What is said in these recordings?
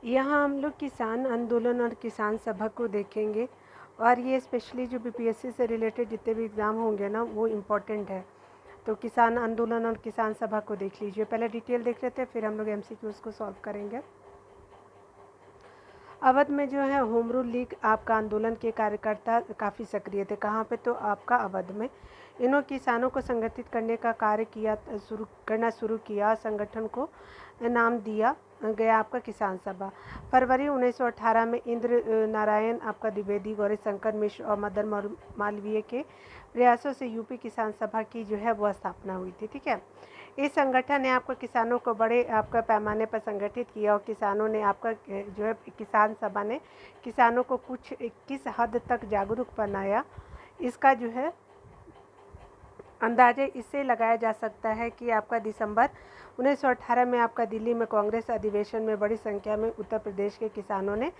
यहाँ हम लोग किसान आंदोलन और किसान सभा को देखेंगे और ये स्पेशली जो बीपीएससी से रिलेटेड जितने भी एग्ज़ाम होंगे ना वो इम्पोर्टेंट है। तो किसान आंदोलन और किसान सभा को देख लीजिए। पहले डिटेल देख लेते हैं, फिर हम लोग एमसीक्यूज़ को सॉल्व करेंगे। अवध में जो है होम रूल लीग आपका आंदोलन के कार्यकर्ता काफ़ी सक्रिय थे। कहाँ पे? तो आपका अवध में। इन्होंने किसानों को संगठित करने का कार्य करना शुरू किया। संगठन को नाम दिया गया आपका किसान सभा। फरवरी 1918 में इंद्र नारायण आपका द्विवेदी, गौरी शंकर मिश्र और मदन मालवीय के प्रयासों से यूपी किसान सभा की जो है वो स्थापना हुई थी। ठीक है। इस संगठन ने आपको किसानों को बड़े आपका पैमाने पर संगठित किया और किसानों ने आपका जो है किसान सभा ने किसानों को किस हद तक जागरूक बनाया, इसका जो है अंदाजे इससे लगाया जा सकता है कि आपका दिसंबर 1918 में आपका दिल्ली में कांग्रेस अधिवेशन में बड़ी संख्या में उत्तर प्रदेश के किसानों ने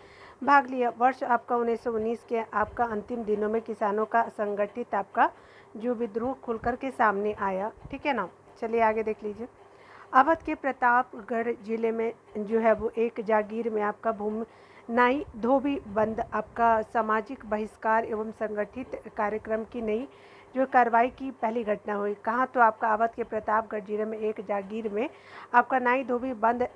भाग लिया। वर्ष आपका 1919 के आपका अंतिम दिनों में किसानों का संगठित आपका जो विद्रोह खुलकर के सामने आया। ठीक है ना। चलिए आगे देख लीजिए। अवध के प्रतापगढ़ जिले में जो है वो एक जागीर में आपका भूमि नाई धोबी बंद आपका सामाजिक बहिष्कार एवं संगठित कार्यक्रम की नई जो कार्रवाई की पहली घटना हुई। कहाँ? तो आपका अवध के प्रतापगढ़ जिले में एक जागीर में आपका नाई धोबी बंद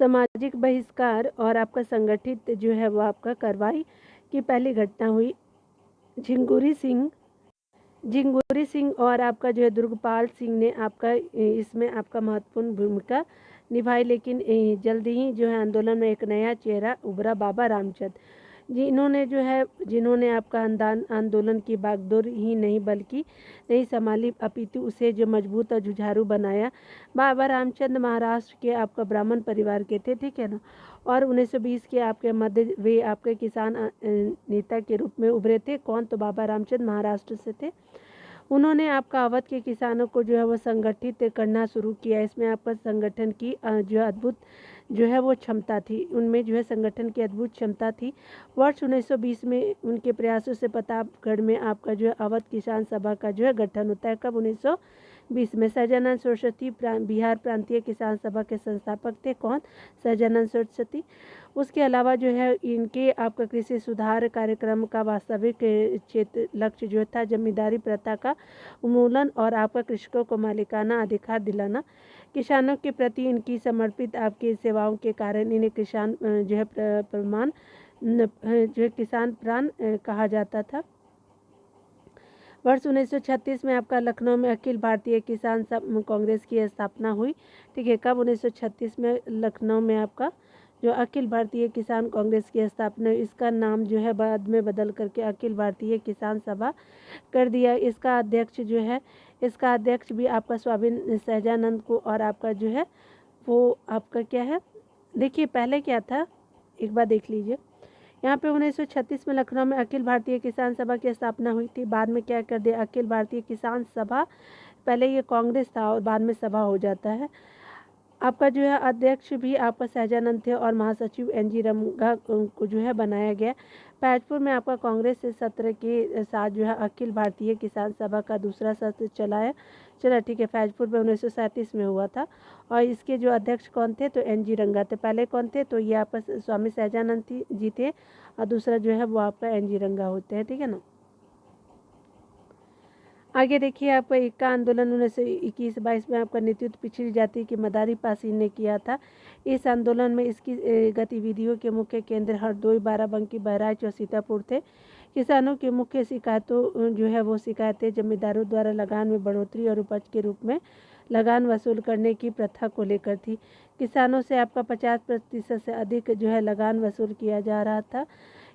सामाजिक बहिष्कार और आपका संगठित जो है वो आपका कार्रवाई की पहली घटना हुई। झिंगुरी सिंह और आपका जो है दुर्गपाल सिंह ने आपका इसमें आपका महत्वपूर्ण भूमिका निभाई, लेकिन जल्दी ही जो है आंदोलन में एक नया चेहरा उभरा, बाबा रामचंद, जिन्होंने आपका आंदोलन की बागडोर ही नहीं बल्कि नहीं संभाली, अपितु उसे जो मजबूत और जुझारू बनाया। बाबा रामचंद महाराष्ट्र के आपका ब्राह्मण परिवार के थे। ठीक है ना। और 1920 के आपके मध्य वे आपके किसान नेता के रूप में उभरे थे। कौन? तो बाबा रामचंद महाराष्ट्र से थे। उन्होंने आपका अवध के किसानों को जो है वो संगठित करना शुरू किया। इसमें आपका संगठन की जो अद्भुत जो है वो क्षमता थी, उनमें जो है संगठन की अद्भुत क्षमता थी। वर्ष 1920 में उनके प्रयासों से प्रतापगढ़ में आपका जो है अवध किसान सभा का जो है गठन होता है। कब? 1920 में। सहजानंद सरस्वती बिहार प्रांतीय किसान सभा के संस्थापक थे। कौन? सहजानंद सरस्वती। उसके अलावा जो है इनके आपका कृषि सुधार कार्यक्रम का वास्तविक क्षेत्र लक्ष्य जो था जमींदारी प्रथा का उन्मूलन और आपका कृषकों को मालिकाना अधिकार दिलाना। किसानों के प्रति इनकी समर्पित आपकी सेवाओं के कारण इन्हें किसान जो है किसान प्राण कहा जाता था। वर्ष 1936 में आपका लखनऊ में अखिल भारतीय किसान कांग्रेस की स्थापना हुई। ठीक है। कब? 1936 में लखनऊ में आपका जो अखिल भारतीय किसान कांग्रेस की स्थापना, इसका नाम जो है बाद में बदल करके अखिल भारतीय किसान सभा कर दिया। इसका अध्यक्ष भी आपका स्वामी सहजानंद को और आपका जो है वो आपका क्या है, देखिए पहले क्या था एक बार देख लीजिए। यहाँ पे 1936 में लखनऊ में अखिल भारतीय किसान सभा की स्थापना हुई थी। बाद में क्या कर दिया? अखिल भारतीय किसान सभा, पहले ये कांग्रेस था और बाद में सभा हो जाता है। आपका जो है अध्यक्ष भी आपका सहजानंद थे और महासचिव एनजी रंगा को जो है बनाया गया। फैजपुर में आपका कांग्रेस से सत्र के साथ जो है अखिल भारतीय किसान सभा का दूसरा सत्र चला। ठीक है। फैजपुर में 1937 में हुआ था और इसके जो अध्यक्ष कौन थे? तो एनजी रंगा थे। पहले कौन थे? तो ये आपका स्वामी सहजानंद जी थे और दूसरा जो है वो आपका एनजी रंगा होते हैं। ठीक है ना। आगे देखिए आपका इक्का आंदोलन 1921-22 में आपका नेतृत्व पिछड़ी जाति की मदारी पासीन ने किया था। इस आंदोलन में इसकी गतिविधियों के मुख्य केंद्र हरदोई, बाराबंकी, बहराइच और सीतापुर थे। किसानों की मुख्य शिकायतों जो है वो शिकायतें जमींदारों द्वारा लगान में बढ़ोतरी और उपज के रूप में लगान वसूल करने की प्रथा को लेकर थी। किसानों से आपका 50% से अधिक जो है लगान वसूल किया जा रहा था।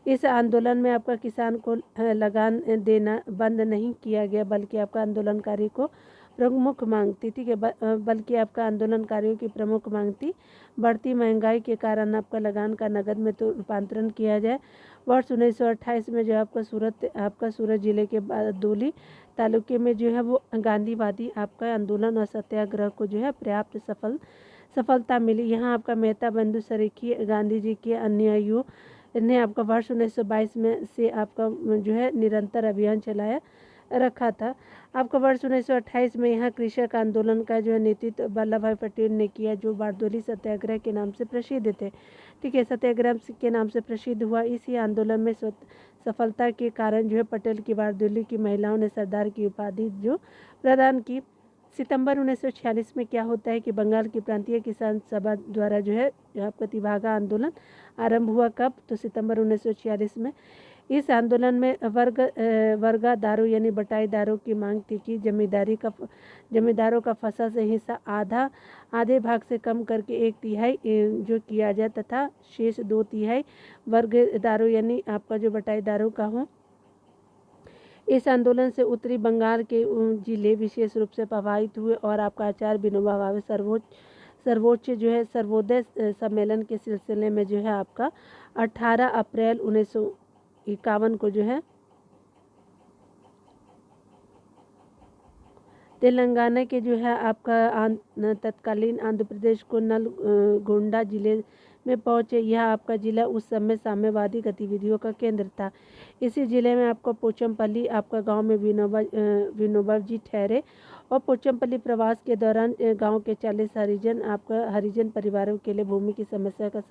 इस आंदोलन में आपका किसान को लगान देना बंद नहीं किया गया, बल्कि आपका आंदोलनकारी को प्रमुख मांग थी। ठीक है। बल्कि आपका आंदोलनकारियों की प्रमुख मांग थी बढ़ती महंगाई के कारण आपका लगान का नगद में तो रूपांतरण किया जाए। वर्ष 1928 में जो आपका सूरत जिले के बारदोली तालुके में जो है वो गांधीवादी आपका आंदोलन और सत्याग्रह को जो है पर्याप्त सफलता मिली। यहाँ आपका मेहता बंधु सरीखी गांधी जी के अनुयायियों ने आपका वर्ष 1922 में से आपका जो है निरंतर अभियान चलाया। रखा था। आपका वर्ष 1928 में यहाँ कृषक आंदोलन का जो है नेतृत्व वल्लभ भाई पटेल ने किया, जो बारदोली सत्याग्रह के नाम से प्रसिद्ध थे। ठीक है, सत्याग्रह के नाम से प्रसिद्ध हुआ। इसी आंदोलन में सफलता के कारण जो है पटेल की बारदोली की महिलाओं ने सरदार की उपाधि जो प्रदान की। सितंबर 1946 में क्या होता है कि बंगाल की प्रांतीय किसान सभा द्वारा जो है प्रतिभागा आंदोलन आरंभ हुआ। कब? तो सितंबर 1946 में। इस आंदोलन में वर्गादारों यानी बटाईदारों की मांग थी कि जमींदारों का फंसा से हिस्सा आधे भाग से कम करके 1/3 जो किया जाए तथा शेष 2/3 वर्गदारों यानी आपका जो बटाईदारों का हो। इस आंदोलन से उत्तरी बंगाल के जिले विशेष रूप से प्रभावित हुए और आपका आचार्य विनोबा भावे सर्वोच्च जो है सर्वोदय सम्मेलन के सिलसिले में जो है आपका 18 अप्रैल 1951 को जो है तेलंगाना के जो है आपका तत्कालीन आंध्र प्रदेश को नलगोंडा जिले में पहुंचे। यह आपका जिला उस समय साम्यवादी गतिविधियों का केंद्र था। इसी जिले में आपका पोचमपल्ली आपका गांव में विनोबा जी ठहरे और पोचमपल्ली प्रवास के दौरान गांव के 40 हरिजन परिवारों के लिए भूमि की समस्या का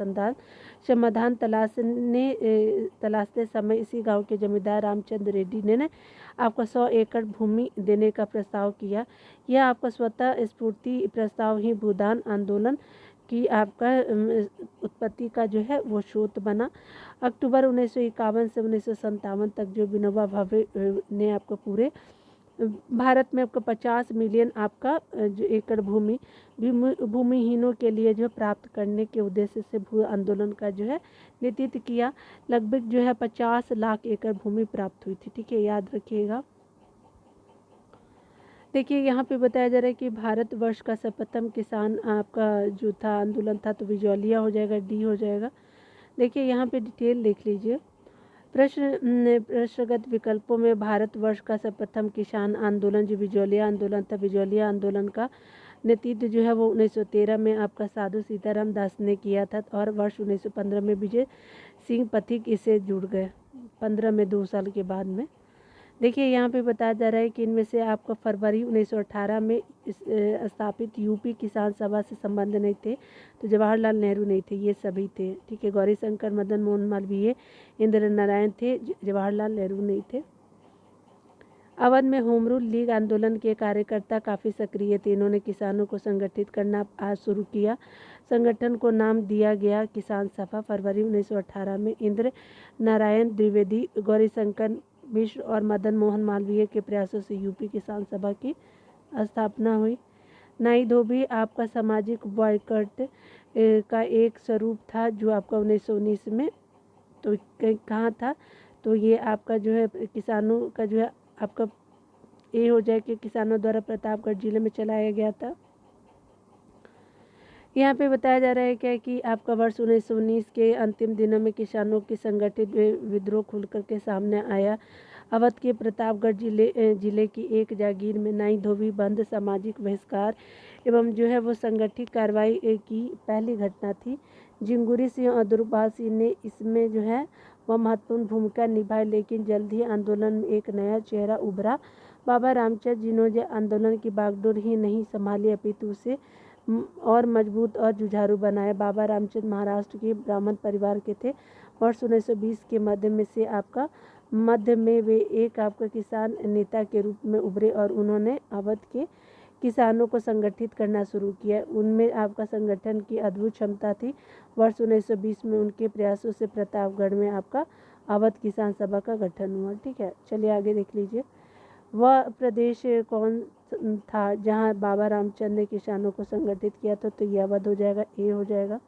समाधान तलाशते समय इसी गांव के जमींदार रामचंद्र रेड्डी ने आपका 100 एकड़ भूमि देने का प्रस्ताव किया। यह आपका स्वतः स्फूर्ति प्रस्ताव ही भूदान आंदोलन की आपका उत्पत्ति का जो है वो स्रोत बना। अक्टूबर 1951 से 1957 तक जो विनोबा भावे ने आपको पूरे भारत में आपका 50 मिलियन आपका जो एकड़ भूमिहीनों के लिए जो प्राप्त करने के उद्देश्य से भू आंदोलन का जो है नेतृत्व किया। लगभग जो है 50 लाख एकड़ भूमि प्राप्त हुई थी। ठीक है, याद रखिएगा। देखिए यहाँ पे बताया जा रहा है कि भारतवर्ष का सर्वप्रथम किसान आपका जो था आंदोलन था, तो बिजौलिया हो जाएगा, डी हो जाएगा। देखिए यहाँ पे डिटेल देख लीजिए। प्रश्नगत विकल्पों में भारतवर्ष का सर्वप्रथम किसान आंदोलन जो बिजौलिया आंदोलन था, बिजौलिया आंदोलन का नेतृत्व जो है वो 1913 में आपका साधु सीताराम दास ने किया था और वर्ष 1915 में विजय सिंह पथिक इसे जुड़ गए, 15 में 2 साल के बाद में। देखिए यहाँ पे बताया जा रहा है कि इनमें से आपका फरवरी 1918 में स्थापित यूपी किसान सभा से संबंध नहीं थे, तो जवाहरलाल नेहरू नहीं थे, ये सभी थे। ठीक है, गौरी शंकर, मदन मोहन मालवीय, इंदिरा नारायण थे, जवाहरलाल नेहरू नहीं थे। अवध में होम रूल लीग आंदोलन के कार्यकर्ता काफ़ी सक्रिय थे। इन्होंने किसानों को संगठित करना आज शुरू किया। संगठन को नाम दिया गया किसान सभा। फरवरी 1918 में इंदिरा नारायण द्विवेदी, गौरीशंकर मिश्र और मदन मोहन मालवीय के प्रयासों से यूपी किसान सभा की स्थापना हुई। नाई धोबी आपका सामाजिक बॉयकॉट का एक स्वरूप था जो आपका 1919 में तो कहाँ था, तो ये आपका जो है किसानों का जो है आपका ये हो जाए कि किसानों द्वारा प्रतापगढ़ जिले में चलाया गया था। यहाँ पे बताया जा रहा है क्या कि आपका वर्ष 1919 के अंतिम दिनों में किसानों की संगठित विद्रोह खुलकर के सामने आया। अवध के प्रतापगढ़ जिले की एक जागीर में नाई धोबी बंद, सामाजिक बहिष्कार एवं जो है वो संगठित कार्रवाई की पहली घटना थी। जिंगुरी सिंह और दुर्गपाल सिंह ने इसमें जो है वह महत्वपूर्ण भूमिका निभाई, लेकिन जल्द ही आंदोलन में एक नया चेहरा उभरा, बाबा रामचंद्र, जिन्होंने आंदोलन की बागडोर ही नहीं संभाली अपितु उसे और मजबूत और जुझारू बनाया। बाबा रामचंद्र महाराष्ट्र के ब्राह्मण परिवार के थे। वर्ष 1920 के मध्य में वे एक आपका किसान नेता के रूप में उभरे और उन्होंने अवध के किसानों को संगठित करना शुरू किया। उनमें आपका संगठन की अद्भुत क्षमता थी। वर्ष 1920 में उनके प्रयासों से प्रतापगढ़ में आपका अवध किसान सभा का गठन हुआ। ठीक है, चलिए आगे देख लीजिए। वह प्रदेश कौन था जहां बाबा रामचंद्र ने किसानों को संगठित किया था, तो यह अवध हो जाएगा, ए हो जाएगा।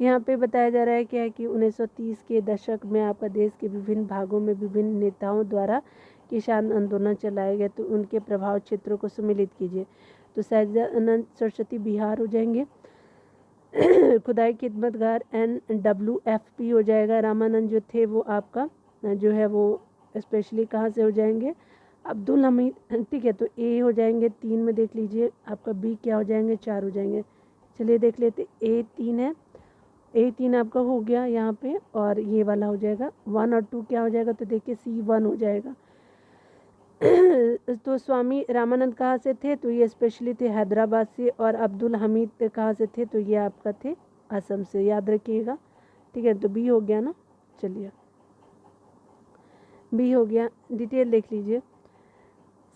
यहाँ पे बताया जा रहा है क्या कि 1930 के दशक में आपका देश के विभिन्न भागों में विभिन्न नेताओं द्वारा किसान आंदोलन चलाए गए, तो उनके प्रभाव क्षेत्रों को सम्मिलित कीजिए। तो सहजानंद सरस्वती बिहार हो जाएंगे, खुदाई खिदमतगार NWFP हो जाएगा। रामानंद जो थे वो आपका जो है वो स्पेशली कहाँ से हो जाएंगे, अब्दुल हमीद। ठीक है, तो ए हो जाएंगे 3 में, देख लीजिए आपका बी क्या हो जाएंगे, 4 हो जाएंगे। चलिए देख लेते, ए 3 है, ए 3 आपका हो गया यहाँ पे, और ये वाला हो जाएगा 1 और 2 क्या हो जाएगा, तो देखिए C1 हो जाएगा। तो स्वामी रामानंद कहाँ से थे, तो ये स्पेशली थे हैदराबाद से, और अब्दुल हमीद कहाँ से थे, तो ये आपका थे असम से, याद रखिएगा। ठीक है, तो बी हो गया ना, चलिए बी हो गया। डिटेल देख लीजिए।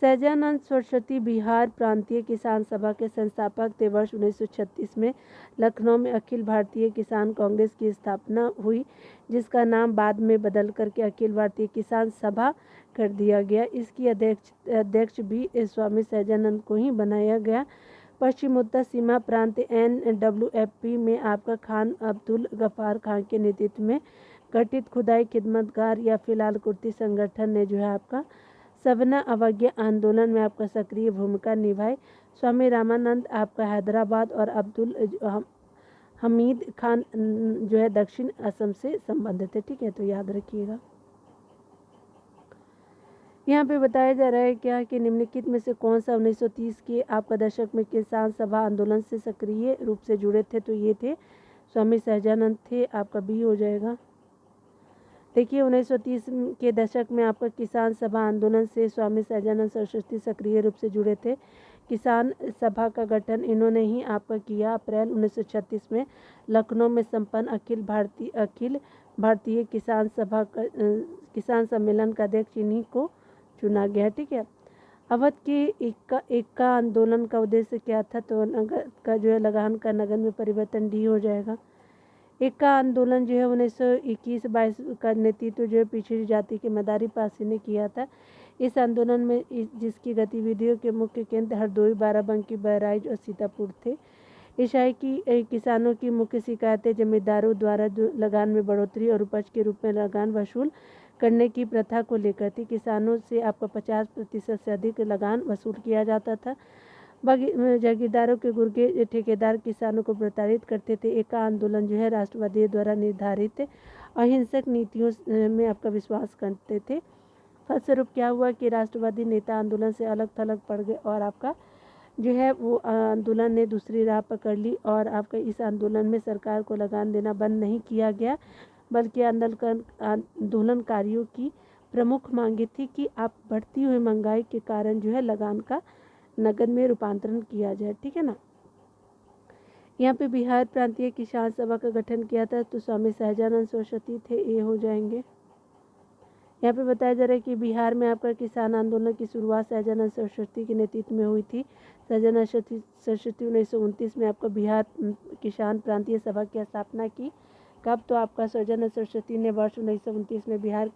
सहजानंद सरस्वती बिहार प्रांतीय किसान सभा के संस्थापक थे। वर्ष 1936 में लखनऊ में अखिल भारतीय किसान कांग्रेस की स्थापना हुई, जिसका नाम बाद में बदल करके अखिल भारतीय किसान सभा कर दिया गया। इसकी अध्यक्ष भी स्वामी सहजानंद को ही बनाया गया। पश्चिमोत्तर सीमा प्रांत NWFP में आपका खान अब्दुल गफ्फार खान के नेतृत्व में गठित खुदाई खिदमतगार या फिलहाल कुर्ती संगठन ने जो है आपका सवना अवज्ञा आंदोलन में आपका सक्रिय भूमिका निभाई। स्वामी रामानंद आपका हैदराबाद और अब्दुल हमीद खान जो है दक्षिण असम से संबंधित है। ठीक है, तो याद रखिएगा। यहाँ पे बताया जा रहा है क्या कि निम्नलिखित में से कौन सा 1930 के आपका दशक में किसान सभा आंदोलन से सक्रिय रूप से जुड़े थे, तो ये थे स्वामी सहजानंद थे, आपका बी हो जाएगा। देखिए 1930 के दशक में आपका किसान सभा आंदोलन से स्वामी सहजानंद सरस्वती सक्रिय रूप से जुड़े थे। किसान सभा का गठन इन्होंने ही आपका किया। अप्रैल 1936 में लखनऊ में संपन्न अखिल भारतीय किसान सभा का किसान सम्मेलन का अध्यक्ष इन्हीं को चुना गया। ठीक है, अवध के इक्का आंदोलन का उद्देश्य क्या था, तो नगद का जो है लगान का नगद में परिवर्तन डी हो जाएगा। इक्का आंदोलन जो है 1921-22 का नेतृत्व जो है पिछड़ी जाति के मदारी पासी ने किया था। इस आंदोलन में जिसकी गतिविधियों के मुख्य केंद्र हरदोई, बाराबंकी, बहराइच और सीतापुर थे। ईसाई की किसानों की मुख्य शिकायतें जमींदारों द्वारा जो लगान में बढ़ोतरी और उपज के रूप में लगान वसूल करने की प्रथा को लेकर थी। किसानों से आपका 50% से अधिक लगान वसूल किया जाता था। जागीरदारों के गुर्गे ठेकेदार किसानों को प्रताड़ित करते थे। एक आंदोलन जो है राष्ट्रवादियों द्वारा निर्धारित अहिंसक नीतियों में आपका विश्वास करते थे। फलस्वरूप क्या हुआ कि राष्ट्रवादी नेता आंदोलन से अलग थलग पड़ गए और आपका जो है वो आंदोलन ने दूसरी राह पकड़ ली। और आपका इस आंदोलन में सरकार को लगान देना बंद नहीं किया गया, बल्कि आंदोलनकारियों की प्रमुख मांगे थी कि आप बढ़ती हुई महंगाई के कारण जो है लगान का नगद में रूपांतरण किया जाए। ठीक है ना। यहाँ पे बिहार प्रांतीय किसान सभा का गठन किया था, तो स्वामी सहजानंद सरस्वती थे, ये हो जाएंगे। यहाँ पे बताया जा रहा है कि बिहार में आपका किसान आंदोलन की शुरुआत सहजानंद सरस्वती के नेतृत्व में हुई थी। सहजानंद सरस्वती 1929 में आपका बिहार किसान प्रांतीय सभा की स्थापना की। कब, तो आपका सहजानंद सरस्वती ने वर्ष 1929 में बिहार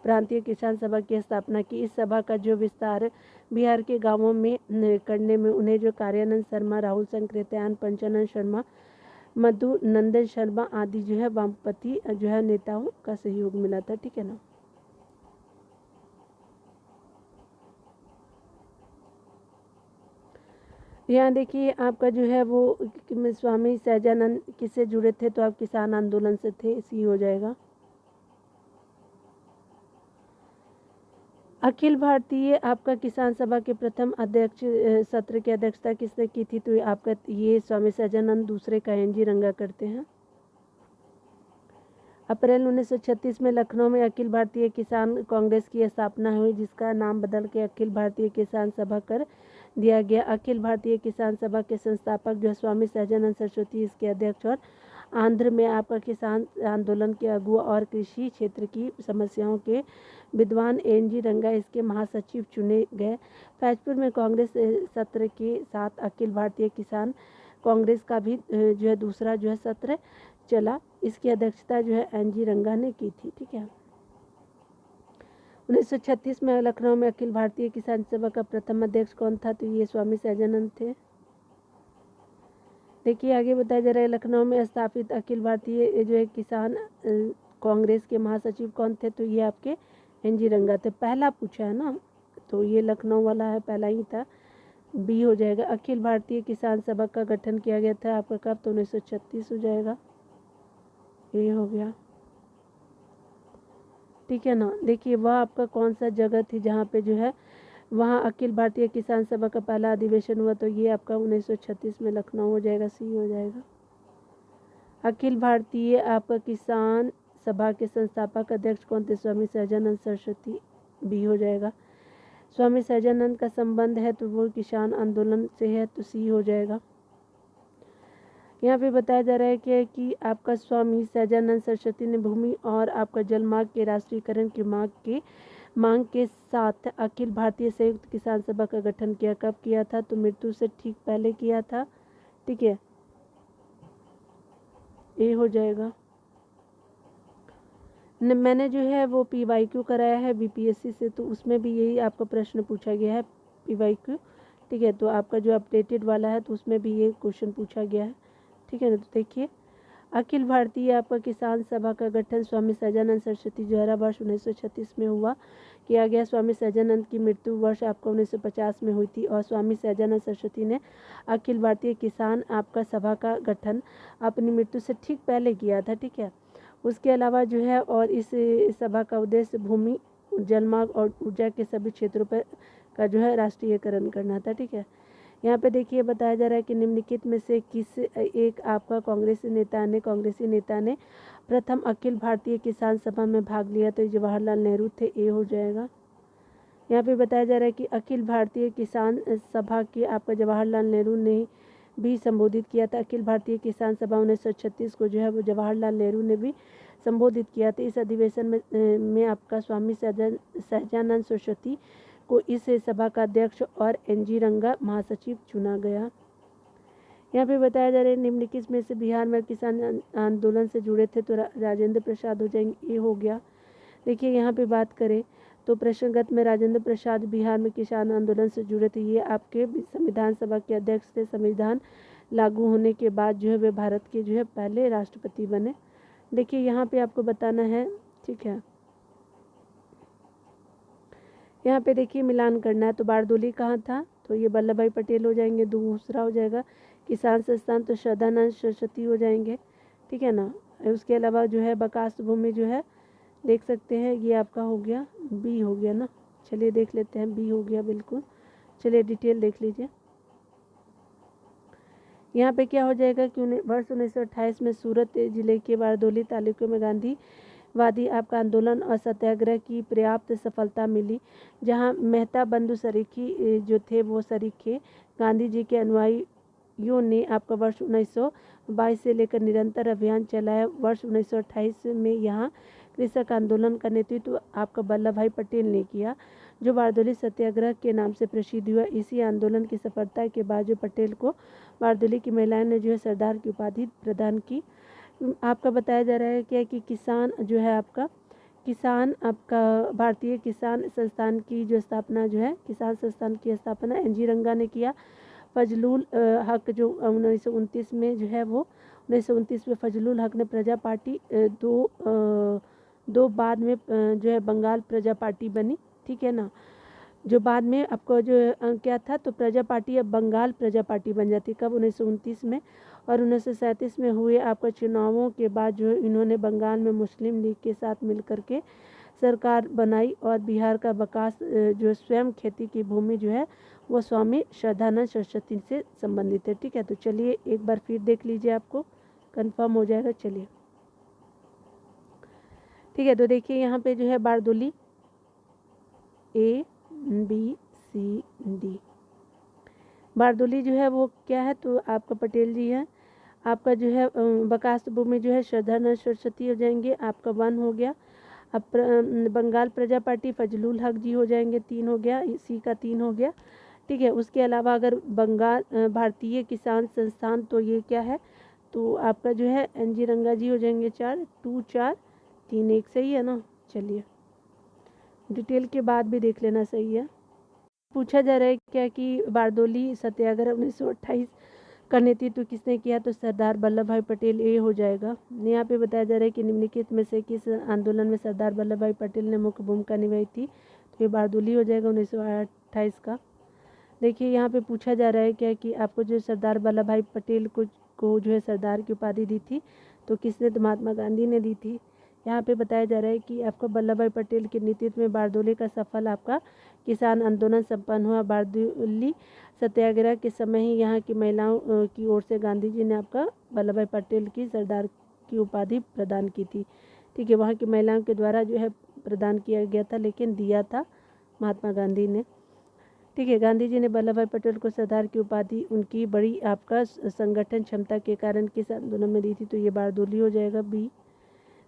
प्रांतीय किसान सभा की स्थापना की। इस सभा का जो विस्तार बिहार के गांवों में करने में उन्हें जो कार्यानंद शर्मा, राहुल संकृत्यान, पंचानंद शर्मा, मधु नंदन शर्मा आदि जो है वामपंथी जो है नेताओं का सहयोग मिला था। ठीक है ना। यहाँ देखिए आपका जो है वो स्वामी सहजानंद किससे जुड़े थे, तो आप किसान आंदोलन से थे, सी हो जाएगा। अखिल भारतीय आपका किसान सभा के प्रथम अध्यक्ष सत्र की अध्यक्षता किसने की थी, तो आपका ये स्वामी सहजानंद दूसरे का NG रंगा करते हैं। अप्रैल 1936 में लखनऊ में अखिल भारतीय किसान कांग्रेस की स्थापना हुई, जिसका नाम बदल के अखिल भारतीय किसान सभा कर दिया गया। अखिल भारतीय किसान सभा के संस्थापक जो स्वामी सहजानंद सरस्वती इसके अध्यक्ष और आंध्र में आपका किसान आंदोलन के अगुआ और कृषि क्षेत्र की समस्याओं के विद्वान NG रंगा इसके महासचिव चुने गए। फैजपुर में कांग्रेस सत्र के साथ अखिल भारतीय किसान कांग्रेस का भी जो है दूसरा जो है सत्र चला। इसकी अध्यक्षता जो है NG रंगा ने की थी। ठीक है। 1936 में लखनऊ में अखिल भारतीय किसान सभा का प्रथम अध्यक्ष कौन था, तो ये स्वामी सहजानंद थे। देखिए आगे बताया जा रहा है लखनऊ में स्थापित अखिल भारतीय जो है किसान कांग्रेस के महासचिव कौन थे, तो ये आपके NG रंगा थे। पहला पूछा है ना, तो ये लखनऊ वाला है, पहला ही था, बी हो जाएगा। अखिल भारतीय किसान सभा का गठन किया गया था आपका कब, तो 1936 हो जाएगा, ये हो गया। ठीक है ना। देखिए वह आपका कौन सा जगह थी जहाँ पे जो है वहाँ अखिल भारतीय किसान सभा का पहला अधिवेशन हुआ, तो ये आपका 1936 में लखनऊ हो जाएगा, सी हो जाएगा। अखिल भारतीय आपका किसान सभा के संस्थापक अध्यक्ष कौन थे, स्वामी सहजानंद सरस्वती, बी हो जाएगा। स्वामी सहजानंद का संबंध है तो वो किसान आंदोलन से है, तो सी हो जाएगा। यहाँ पे बताया जा रहा है कि आपका स्वामी सहजानंद सरस्वती ने भूमि और आपका जलमार्ग के राष्ट्रीयकरण की मांग के साथ अखिल भारतीय संयुक्त किसान सभा का गठन किया। कब किया था? तो मृत्यु से ठीक पहले किया था। ठीक है, ये हो जाएगा। मैंने जो है वो PYQ कराया है BPSC से, तो उसमें भी यही आपका प्रश्न पूछा गया है PYQ। ठीक है, तो आपका जो अपडेटेड वाला है तो उसमें भी ये क्वेश्चन पूछा गया है। ठीक है ना, तो देखिए अखिल भारतीय आपका किसान सभा का गठन स्वामी सहजानंद सरस्वती द्वारा वर्ष 1936 में हुआ किया गया। स्वामी सहजानंद की मृत्यु वर्ष आपका 1950 में हुई थी और स्वामी सहजानंद सरस्वती ने अखिल भारतीय किसान आपका सभा का गठन अपनी मृत्यु से ठीक पहले किया था। ठीक है, उसके अलावा जो है और इस सभा का उद्देश्य भूमि, जलमार्ग और ऊर्जा के सभी क्षेत्रों पर का जो है राष्ट्रीयकरण करना था। ठीक है, यहाँ पे देखिए बताया जा रहा है कि निम्नलिखित में से किस एक आपका कांग्रेसी नेता ने प्रथम अखिल भारतीय किसान सभा में भाग लिया? तो जवाहरलाल नेहरू थे, ए हो जाएगा। यहाँ पे बताया जा रहा है कि अखिल भारतीय किसान सभा के आपका जवाहरलाल नेहरू ने भी संबोधित किया था। अखिल भारतीय किसान सभा 1936 को जो है वो जवाहरलाल नेहरू ने भी संबोधित किया था। इस अधिवेशन में आपका स्वामी सहजानंद सरस्वती को इस सभा का अध्यक्ष और NG रंगा महासचिव चुना गया। यहाँ पे बताया जा रहा है निम्नलिखित में से बिहार में किसान आंदोलन से जुड़े थे? तो राजेंद्र प्रसाद हो जाएंगे, ये हो गया। देखिए यहाँ पे बात करें तो प्रश्नगत में राजेंद्र प्रसाद बिहार में किसान आंदोलन से जुड़े थे। ये आपके संविधान सभा के अध्यक्ष थे। संविधान लागू होने के बाद जो है वे भारत के जो है पहले राष्ट्रपति बने। देखिए यहाँ पे आपको बताना है। ठीक है, यहाँ पे देखिए मिलान करना है। तो बारदोली कहाँ था? तो ये वल्लभ भाई पटेल हो जाएंगे। दूसरा हो जाएगा किसान संस्थान, तो सदानंद सरस्वती हो जाएंगे। ठीक है ना, उसके अलावा जो है बकास्त भूमि जो है देख सकते हैं, ये आपका हो गया B हो गया ना। चलिए देख लेते हैं, B हो गया बिल्कुल। चलिए डिटेल देख लीजिए। यहाँ पे क्या हो जाएगा कि वर्ष 1928 में सूरत जिले के बारदोली तालुके में गांधीवादी आपका आंदोलन और सत्याग्रह की पर्याप्त सफलता मिली, जहाँ मेहता बंधु सरीखी जो थे वो सरीखे गांधी जी के अनुयायियों ने आपका वर्ष 1922 से लेकर निरंतर अभियान चलाया। वर्ष 1928 में यहाँ कृषक आंदोलन का नेतृत्व आपका वल्लभ भाई पटेल ने किया, जो बारदोली सत्याग्रह के नाम से प्रसिद्ध हुआ। इसी आंदोलन की सफलता के बाद जो पटेल को बारदोली की महिलाओं ने जो है सरदार की उपाधि प्रदान की। आपका बताया जा रहा है क्या कि किसान जो है आपका भारतीय किसान संस्थान की जो स्थापना जो है किसान संस्थान की स्थापना NG रंगा ने किया। फजलुल हक जो 1929 में जो है वो 1929 में फजलुल हक ने प्रजा पार्टी दो बाद में जो है बंगाल प्रजा पार्टी बनी। ठीक है ना, जो बाद में आपको जो क्या था तो प्रजा पार्टी अब बंगाल प्रजा पार्टी बन जाती। कब? 1929 में। और 1937 में हुए आपका चुनावों के बाद जो इन्होंने बंगाल में मुस्लिम लीग के साथ मिलकर के सरकार बनाई और बिहार का विकास जो स्वयं खेती की भूमि जो है वो स्वामी श्रद्धानंद सरस्वती से संबंधित है। ठीक है, तो चलिए एक बार फिर देख लीजिए, आपको कंफर्म हो जाएगा। चलिए ठीक है, तो देखिए यहाँ पे जो है बारदोली ABCD। बारदोली जो है वो क्या है तो आपका पटेल जी है। आपका जो है बकास्त भूमि जो है श्रद्धानंद सरस्वती हो जाएंगे, आपका 1 हो गया। अब बंगाल प्रजा पार्टी फजलुल हक जी हो जाएंगे, 3 हो गया, इसी का 3 हो गया। ठीक है, उसके अलावा अगर बंगाल भारतीय किसान संस्थान तो ये क्या है तो आपका जो है NG रंगा जी हो जाएंगे 4, 2 4 3 1 सही है ना। चलिए डिटेल के बाद भी देख लेना सही है। पूछा जा रहा है क्या कि बारदोली सत्याग्रह 1928 का नेतृत्व किसने किया? तो सरदार वल्लभ भाई पटेल, ए हो जाएगा। यहाँ पे बताया जा रहा है कि निम्नलिखित में से किस आंदोलन में सरदार वल्लभ भाई पटेल ने मुख्य भूमिका निभाई थी? तो ये बारदोली हो जाएगा 1928 का। देखिए यहाँ पे पूछा जा रहा है क्या कि आपको जो सरदार वल्लभ भाई पटेल को जो है सरदार की उपाधि दी थी तो किसने? तो महात्मा गांधी ने दी थी। यहाँ पे बताया जा रहा है कि आपका वल्लभ भाई पटेल के नेतृत्व में बारदोली का सफल आपका किसान आंदोलन संपन्न हुआ। बारदोली सत्याग्रह के समय ही यहाँ की महिलाओं की ओर से गांधी जी ने आपका वल्लभ भाई पटेल की सरदार की उपाधि प्रदान की थी। ठीक है, वहाँ की महिलाओं के द्वारा जो है प्रदान किया गया था, लेकिन दिया था महात्मा गांधी ने। ठीक है। गांधी जी ने वल्लभ भाई पटेल को सरदार की उपाधि उनकी बड़ी आपका संगठन क्षमता के कारण किस आंदोलन में दी थी, तो ये बारदोली हो जाएगा बी।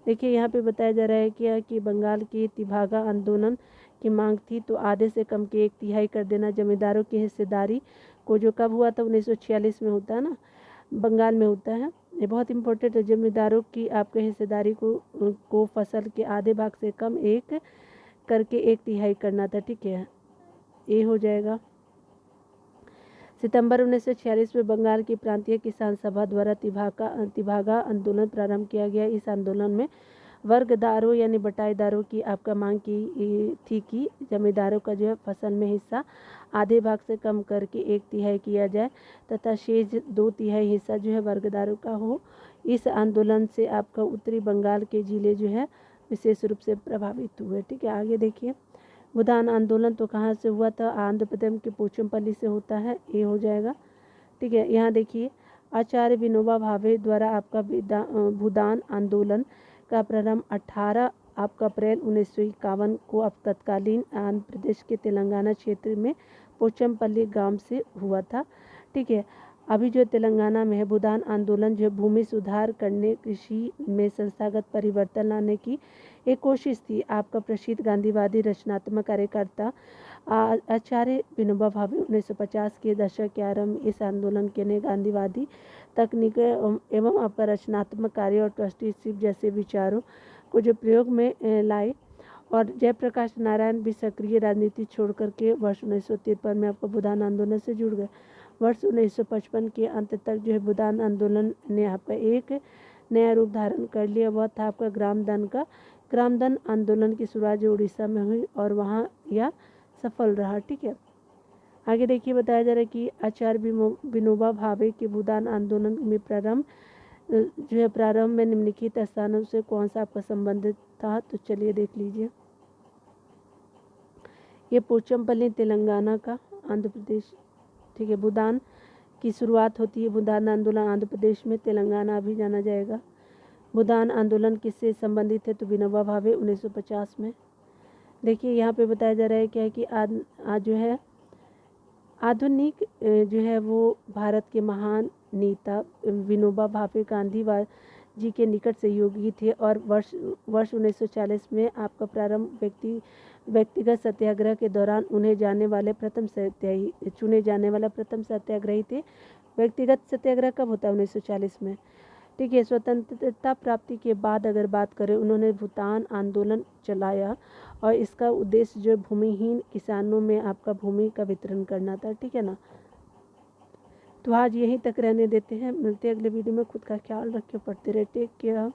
देखिए यहाँ पे बताया जा रहा है कि बंगाल की तिभागा आंदोलन की मांग थी, तो आधे से कम के 1/3 कर देना। जमींदारों की हिस्सेदारी को जो कब हुआ था 1946 में होता है ना, बंगाल में होता है, ये बहुत इंपॉर्टेंट है। जमींदारों की आपके हिस्सेदारी को फसल के आधे भाग से कम एक करके 1/3 करना था। ठीक है, ये हो जाएगा। सितंबर 1946 में बंगाल की प्रांतीय किसान सभा द्वारा तिभागा आंदोलन प्रारंभ किया गया। इस आंदोलन में वर्गदारों यानी बटाईदारों की आपका मांग की थी कि जमींदारों का जो है फसल में हिस्सा आधे भाग से कम करके 1/3 किया जाए तथा शेष 2/3 हिस्सा जो है वर्गदारों का हो। इस आंदोलन से आपका उत्तरी बंगाल के जिले जो है विशेष रूप से प्रभावित हुए। ठीक है, आगे देखिए। भूदान आंदोलन तो कहाँ से हुआ था, आंध्र प्रदेश के पोचमपल्ली से होता है, ये हो जाएगा। ठीक है, यहाँ देखिए आचार्य विनोबा भावे द्वारा आपका भूदान आंदोलन का प्रारंभ 18 आपका अप्रैल 1951 को अब तत्कालीन आंध्र प्रदेश के तेलंगाना क्षेत्र में पोचमपल्ली गांव से हुआ था। ठीक है, अभी जो तेलंगाना में है। भूदान आंदोलन जो भूमि सुधार करने, कृषि में संस्थागत परिवर्तन लाने की एक कोशिश थी। आपका प्रसिद्ध गांधीवादी रचनात्मक कार्यकर्ता आचार्य विनोबा भावे 1950 के दशक के आरंभ इस आंदोलन के ने गांधीवादी तकनीक एवं आपका रचनात्मक कार्य और ट्रस्टीशिप जैसे विचारों को जो प्रयोग में लाए। और जयप्रकाश नारायण भी सक्रिय राजनीति छोड़ करके वर्ष 1953 में आपको भूदान आंदोलन से जुड़ गए। वर्ष 1955 के अंत तक जो है भूदान आंदोलन ने आपका एक नया रूप धारण कर लिया। वह था आपका ग्रामदान आंदोलन की शुरुआत जो उड़ीसा में हुई और वहाँ यह सफल रहा। ठीक है, आगे देखिए बताया जा रहा है कि आचार्य विनोबा भावे के भूदान आंदोलन में प्रारंभ में निम्नलिखित स्थानों से कौन सा आपका संबंधित था, तो चलिए देख लीजिए। ये पोचमपल्ली तेलंगाना का, आंध्र प्रदेश। ठीक है, भूदान की शुरुआत होती है। भूदान आंदोलन आंध्र प्रदेश में, तेलंगाना भी जाना जाएगा। भूदान आंदोलन किससे संबंधित है, तो विनोबा भावे 1950 में। देखिए यहाँ पे बताया जा रहा है क्या है कि आज जो है आधुनिक जो है वो भारत के महान नेता विनोबा भावे गांधी जी के निकट सहयोगी थे और वर्ष 1940 में आपका प्रारंभ व्यक्तिगत सत्याग्रह के दौरान चुने जाने वाले प्रथम सत्याग्रही थे। व्यक्तिगत सत्याग्रह कब होता है, 1940 में। ठीक है, स्वतंत्रता प्राप्ति के बाद अगर बात करें, उन्होंने भूदान आंदोलन चलाया और इसका उद्देश्य जो भूमिहीन किसानों में आपका भूमि का वितरण करना था। ठीक है ना, तो आज यहीं तक रहने देते हैं, मिलते हैं अगले वीडियो में। खुद का ख्याल रखिए, पढ़ते रहे, टेक केयर।